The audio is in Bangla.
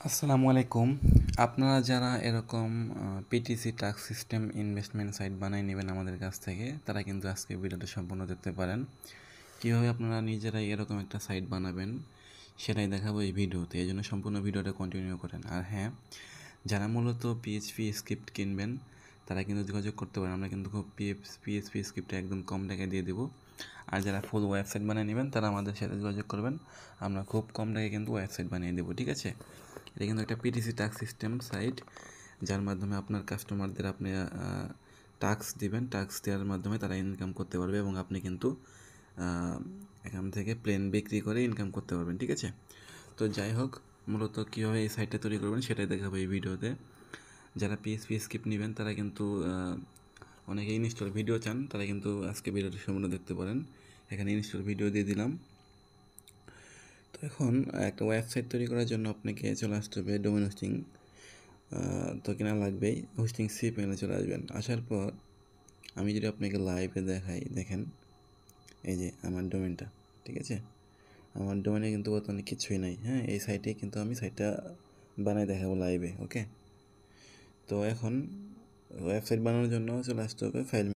আসসালামু আলাইকুম। আপনারা যারা এরকম PTC task system investment site বানিয়ে নেবেন আমাদের কাছ থেকে, তারা কিন্তু আজকে ভিডিওটা সম্পূর্ণ দেখতে পারেন। কীভাবে আপনারা নিজেরাই এরকম একটা সাইট বানাবেন সেটাই দেখাবো এই ভিডিওতে, এই জন্য সম্পূর্ণ ভিডিওটা কন্টিনিউ করেন। আর হ্যাঁ, যারা মূলত পিএইচপি স্ক্রিপ্ট কিনবেন তারা কিন্তু যোগাযোগ করতে পারেন। আমরা কিন্তু খুব পিএইচপি স্ক্রিপ্টে একদম কম টাকায় দিয়ে দেবো। আর যারা ফুল ওয়েবসাইট বানিয়ে নেবেন তারা আমাদের সাথে যোগাযোগ করবেন, আমরা খুব কম টাকায় কিন্তু ওয়েবসাইট বানিয়ে দেবো, ঠিক আছে? এটা কিন্তু একটা পিটিসি টাস্ক সিস্টেম সাইট, যার মাধ্যমে আপনার কাস্টমারদের আপনি টাস্ক দিবেন, টাস্ক দেওয়ার মাধ্যমে তারা ইনকাম করতে পারবে এবং আপনি কিন্তু এখান থেকে প্লেন বিক্রি করে ইনকাম করতে পারবেন, ঠিক আছে? তো যাই হোক, মূলত কীভাবে এই সাইটটা তৈরি করবেন সেটাই দেখাবো এই ভিডিওতে। যারা পিএইচপি স্ক্রিপ্ট নেবেন তারা কিন্তু অনেকে ইনস্টল ভিডিও চান, তারা কিন্তু আজকে ভিডিওটি সম্পূর্ণ দেখতে পারেন। এখানে ইনস্টল ভিডিও দিয়ে দিলাম। তো এখন একটা ওয়েবসাইট তৈরি করার জন্য আপনাকে চলে আসতে হবে ডোমেন হোস্টিং, তো কেনা লাগবেই। হোস্টিং সি প্যানেলে চলে আসবেন। আসার পর আমি যদি আপনাকে লাইভে দেখাই, দেখেন এই যে আমার ডোমেনটা, ঠিক আছে? আমার ডোমেনে কিন্তু বর্তমানে কিছুই নাই। হ্যাঁ, এই সাইটে কিন্তু আমি সাইটটা বানাই দেখাবো লাইভে, ওকে? তো এখন ওয়েবসাইট বানানোর জন্য চলে আসতে হবে ফাইল